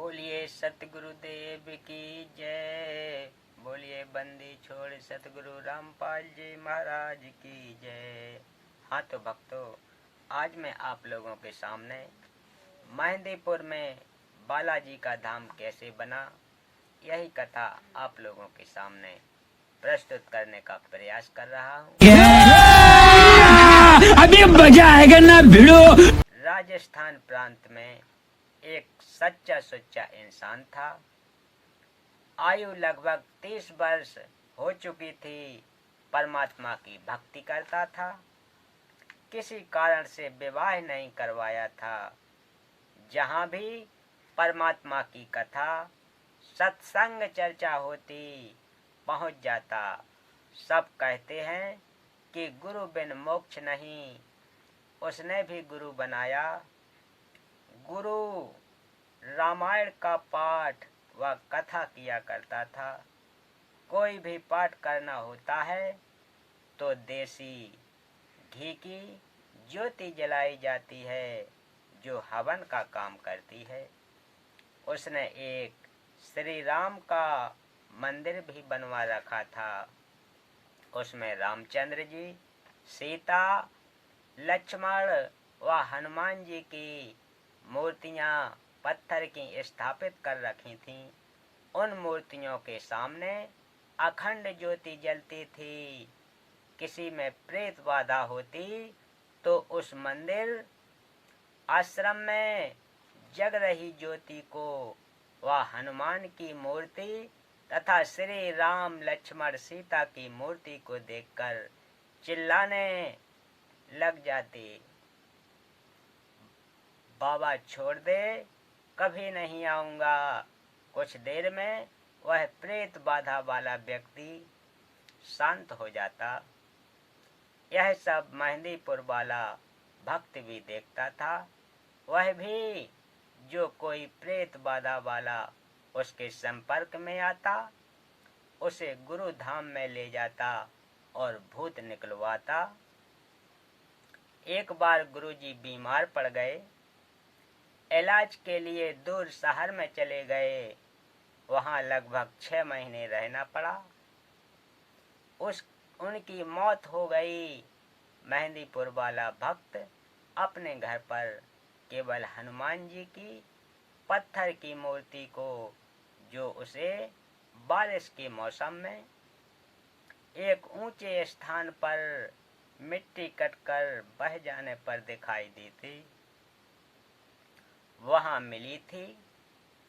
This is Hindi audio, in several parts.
बोलिए सतगुरुदेव की जय। बोलिए बंदी छोड़ सतगुरु रामपाल जी महाराज की जय। हाँ तो भक्तों, आज मैं आप लोगों के सामने मेहंदीपुर में बालाजी का धाम कैसे बना, यही कथा आप लोगों के सामने प्रस्तुत करने का प्रयास कर रहा हूँ। अभी मजा आएगा ना भिड़ो। राजस्थान प्रांत में एक सच्चा सुच्चा इंसान था। आयु लगभग 30 वर्ष हो चुकी थी। परमात्मा की भक्ति करता था। किसी कारण से विवाह नहीं करवाया था। जहाँ भी परमात्मा की कथा सत्संग चर्चा होती पहुँच जाता। सब कहते हैं कि गुरु बिन मोक्ष नहीं। उसने भी गुरु बनाया। गुरु रामायण का पाठ व कथा किया करता था। कोई भी पाठ करना होता है तो देसी घी की ज्योति जलाई जाती है जो हवन का काम करती है। उसने एक श्री राम का मंदिर भी बनवा रखा था। उसमें रामचंद्र जी, सीता, लक्ष्मण व हनुमान जी की मूर्तियां पत्थर की स्थापित कर रखी थीं। उन मूर्तियों के सामने अखंड ज्योति जलती थी। किसी में प्रेत बाधा होती तो उस मंदिर आश्रम में जग रही ज्योति को व हनुमान की मूर्ति तथा श्री राम लक्ष्मण सीता की मूर्ति को देखकर चिल्लाने लग जाती, बाबा छोड़ दे, कभी नहीं आऊंगा। कुछ देर में वह प्रेत बाधा वाला व्यक्ति शांत हो जाता। यह सब मेहंदीपुर वाला भक्त भी देखता था। वह भी जो कोई प्रेत बाधा वाला उसके संपर्क में आता उसे गुरु धाम में ले जाता और भूत निकलवाता। एक बार गुरुजी बीमार पड़ गए। इलाज के लिए दूर शहर में चले गए। वहां लगभग 6 महीने रहना पड़ा। उनकी मौत हो गई। मेहंदीपुर वाला भक्त अपने घर पर केवल हनुमान जी की पत्थर की मूर्ति को, जो उसे बारिश के मौसम में एक ऊंचे स्थान पर मिट्टी कटकर बह जाने पर दिखाई दी थी, वहां मिली थी,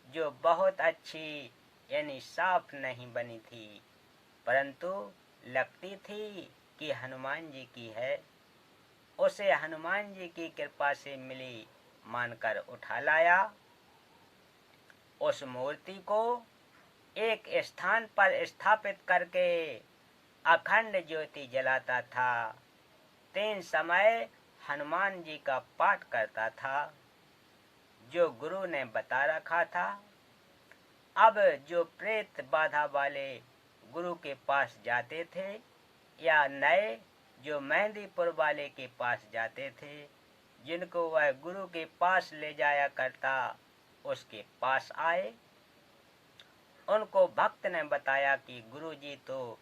जो बहुत अच्छी यानी साफ नहीं बनी थी, परंतु लगती थी कि हनुमान जी की है। उसे हनुमान जी की कृपा से मिली मानकर उठा लाया। उस मूर्ति को एक स्थान पर स्थापित करके अखंड ज्योति जलाता था। 3 समय हनुमान जी का पाठ करता था जो गुरु ने बता रखा था। अब जो प्रेत बाधा वाले गुरु के पास जाते थे या नए जो मेहंदीपुर वाले के पास जाते थे, जिनको वह गुरु के पास ले जाया करता, उसके पास आए। उनको भक्त ने बताया कि गुरुजी तो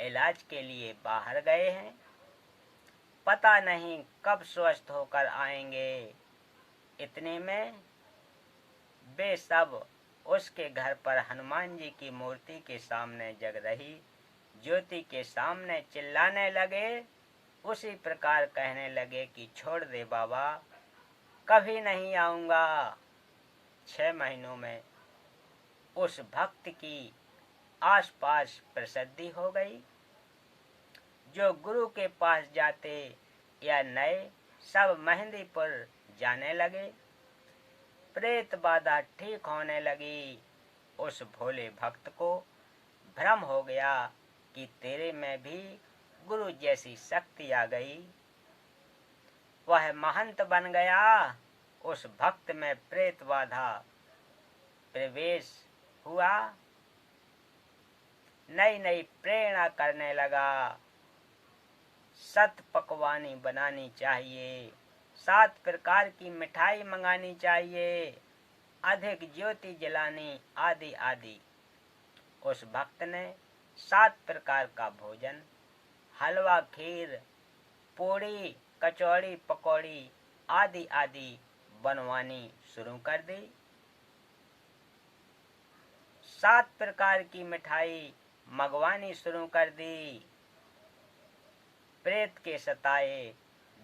इलाज के लिए बाहर गए हैं, पता नहीं कब स्वस्थ होकर आएंगे। इतने में वे सब उसके घर पर हनुमान जी की मूर्ति के सामने जग रही ज्योति के सामने चिल्लाने लगे। उसी प्रकार कहने लगे कि छोड़ दे बाबा, कभी नहीं आऊंगा। 6 महीनों में उस भक्त की आसपास प्रसिद्धि हो गई। जो गुरु के पास जाते या नए सब मेहंदीपुर जाने लगे। प्रेत बाधा ठीक होने लगी। उस भोले भक्त को भ्रम हो गया कि तेरे में भी गुरु जैसी शक्ति आ गई। वह महंत बन गया। उस भक्त में प्रेत बाधा प्रवेश हुआ। नई नई प्रेरणा करने लगा। 7 पकवानी बनानी चाहिए, 7 प्रकार की मिठाई मंगानी चाहिए। अधिक ज्योति जलानी आदि आदि। उस भक्त ने 7 प्रकार का भोजन, हलवा, खीर, पूड़ी, कचौड़ी, पकौड़ी आदि आदि बनवानी शुरू कर दी। 7 प्रकार की मिठाई मंगवानी शुरू कर दी। प्रेत के सताए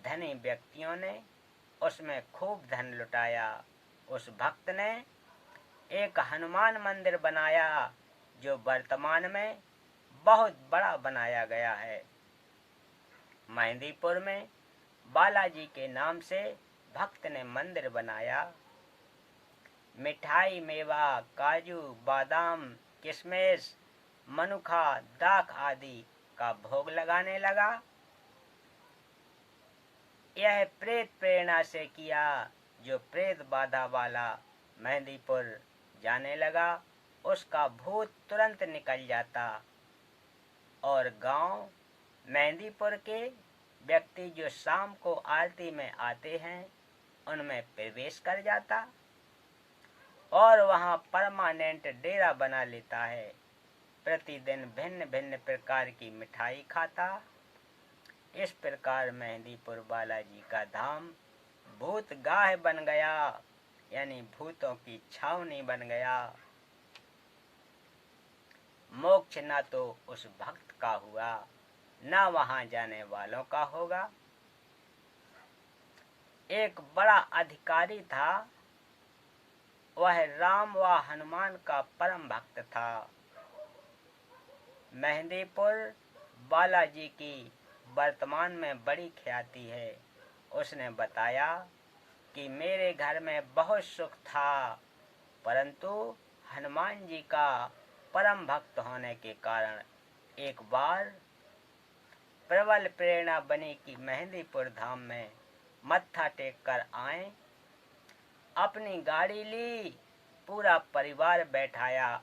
धनी व्यक्तियों ने उसमें खूब धन लुटाया। उस भक्त ने एक हनुमान मंदिर बनाया जो वर्तमान में बहुत बड़ा बनाया गया है। मेहंदीपुर में बालाजी के नाम से भक्त ने मंदिर बनाया। मिठाई, मेवा, काजू, बादाम, किशमिश, मनुखा, दाख आदि का भोग लगाने लगा। यह प्रेत प्रेरणा से किया। जो प्रेत बाधा वाला मेहंदीपुर जाने लगा उसका भूत तुरंत निकल जाता और गांव मेहंदीपुर के व्यक्ति जो शाम को आरती में आते हैं उनमें प्रवेश कर जाता और वहां परमानेंट डेरा बना लेता है। प्रतिदिन भिन्न भिन्न प्रकार की मिठाई खाता। इस प्रकार मेहंदीपुर बालाजी का धाम भूत गाह बन गया, यानी भूतों की छावनी बन गया। मोक्ष न तो उस भक्त का हुआ न वहां जाने वालों का होगा। एक बड़ा अधिकारी था। वह राम व हनुमान का परम भक्त था। मेहंदीपुर बालाजी की वर्तमान में बड़ी ख्याति है। उसने बताया कि मेरे घर में बहुत सुख था, परंतु हनुमान जी का परम भक्त होने के कारण एक बार प्रबल प्रेरणा बनी कि मेहंदीपुर धाम में मत्था टेक कर आए। अपनी गाड़ी ली, पूरा परिवार बैठाया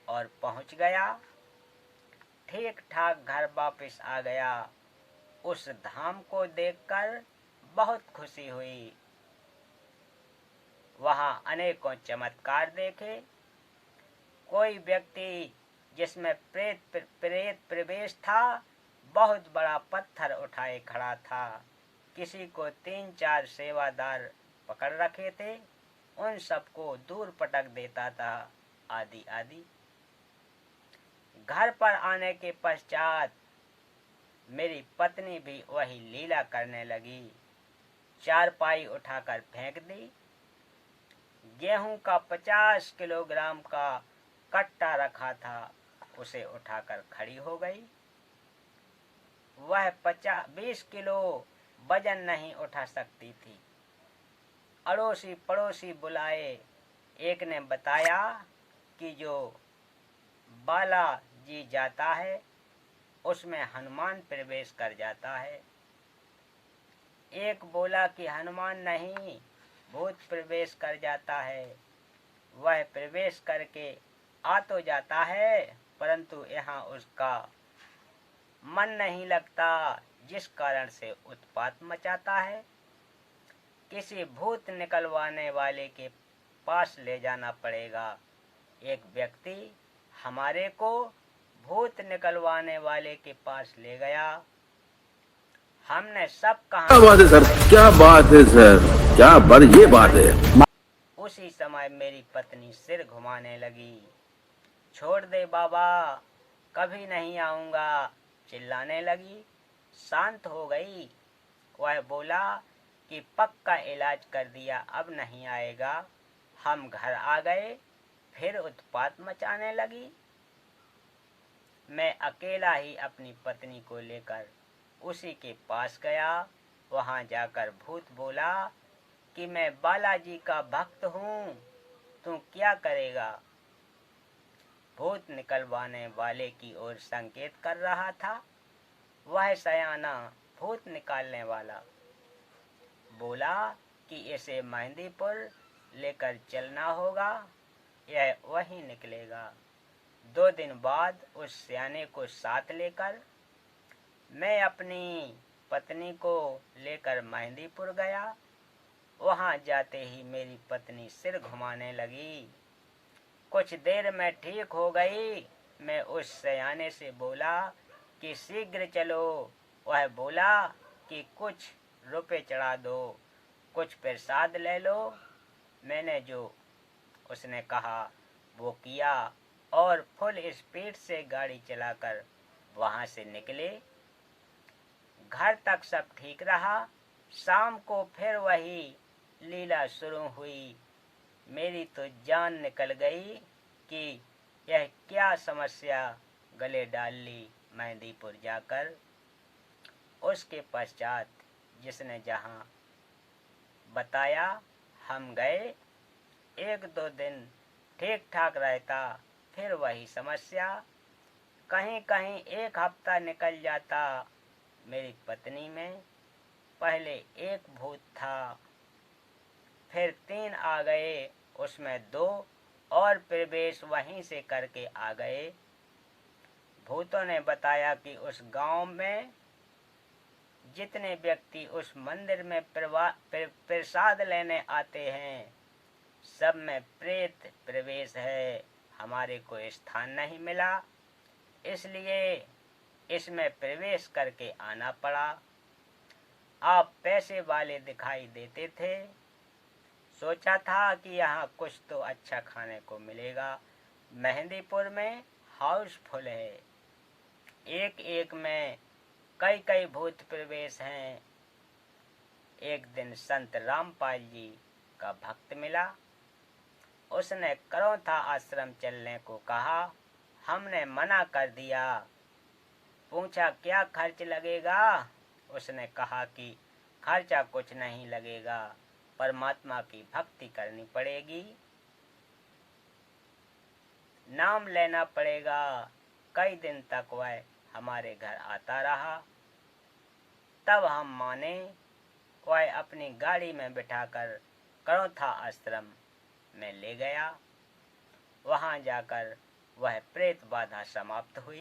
और पहुंच गया। ठीक ठाक घर वापस आ गया। उस धाम को देखकर बहुत खुशी हुई। वहां अनेकों चमत्कार देखे। कोई व्यक्ति जिसमें प्रेत प्रवेश था बहुत बड़ा पत्थर उठाए खड़ा था। किसी को 3-4 सेवादार पकड़ रखे थे, उन सबको दूर पटक देता था आदि आदि। घर पर आने के पश्चात मेरी पत्नी भी वही लीला करने लगी। चारपाई उठाकर फेंक दी। गेहूं का 50 किलोग्राम का कट्टा रखा था, उसे उठाकर खड़ी हो गई। वह 20 किलो वजन नहीं उठा सकती थी। अड़ोसी पड़ोसी बुलाए। एक ने बताया कि जो बाला जी जाता है उसमें हनुमान प्रवेश कर जाता है। एक बोला कि हनुमान नहीं, भूत प्रवेश कर जाता है। वह प्रवेश करके आ तो जाता है, परंतु यहाँ उसका मन नहीं लगता, जिस कारण से उत्पात मचाता है। किसी भूत निकलवाने वाले के पास ले जाना पड़ेगा। एक व्यक्ति हमारे को भूत निकलवाने वाले के पास ले गया। हमने सब क्या कहा। बात है सर, क्या बात है सर, क्या बात, ये बात है। उसी समय मेरी पत्नी सिर घुमाने लगी। छोड़ दे बाबा, कभी नहीं आऊंगा, चिल्लाने लगी। शांत हो गई। वह बोला कि पक्का इलाज कर दिया, अब नहीं आएगा। हम घर आ गए, फिर उत्पात मचाने लगी। मैं अकेला ही अपनी पत्नी को लेकर उसी के पास गया। वहां जाकर भूत बोला कि मैं बालाजी का भक्त हूँ, तू क्या करेगा। भूत निकलवाने वाले की ओर संकेत कर रहा था। वह सयाना भूत निकालने वाला बोला कि इसे मेहंदीपुर लेकर चलना होगा, यह वहीं निकलेगा। 2 दिन बाद उस सयाने को साथ लेकर मैं अपनी पत्नी को लेकर मेहंदीपुर गया। वहां जाते ही मेरी पत्नी सिर घुमाने लगी। कुछ देर में ठीक हो गई। मैं उस सयाने से बोला कि शीघ्र चलो। वह बोला कि कुछ रुपए चढ़ा दो, कुछ प्रसाद ले लो। मैंने जो उसने कहा वो किया और फुल स्पीड से गाड़ी चलाकर वहां से निकले। घर तक सब ठीक रहा। शाम को फिर वही लीला शुरू हुई। मेरी तो जान निकल गई कि यह क्या समस्या गले डाल ली मेहंदीपुर जाकर। उसके पश्चात जिसने जहां बताया हम गए। 1-2 दिन ठीक ठाक रहता, फिर वही समस्या। कहीं कहीं 1 हफ्ता निकल जाता। मेरी पत्नी में पहले 1 भूत था, फिर 3 आ गए, उसमें 2 और प्रवेश वहीं से करके आ गए। भूतों ने बताया कि उस गांव में जितने व्यक्ति उस मंदिर में प्रसाद लेने आते हैं, सब में प्रेत प्रवेश है। हमारे को स्थान नहीं मिला, इसलिए इसमें प्रवेश करके आना पड़ा। आप पैसे वाले दिखाई देते थे। सोचा था कि यहाँ कुछ तो अच्छा खाने को मिलेगा। मेहंदीपुर में हाउसफुल है, एक एक में कई कई भूत प्रवेश हैं। एक दिन संत रामपाल जी का भक्त मिला। उसने करौथा आश्रम चलने को कहा। हमने मना कर दिया। पूछा क्या खर्च लगेगा। उसने कहा कि खर्चा कुछ नहीं लगेगा, परमात्मा की भक्ति करनी पड़ेगी, नाम लेना पड़ेगा। कई दिन तक वह हमारे घर आता रहा। तब हम माने। वह अपनी गाड़ी में बिठाकर करौथा आश्रम में ले गया। वहां जाकर वह प्रेत बाधा समाप्त हुई।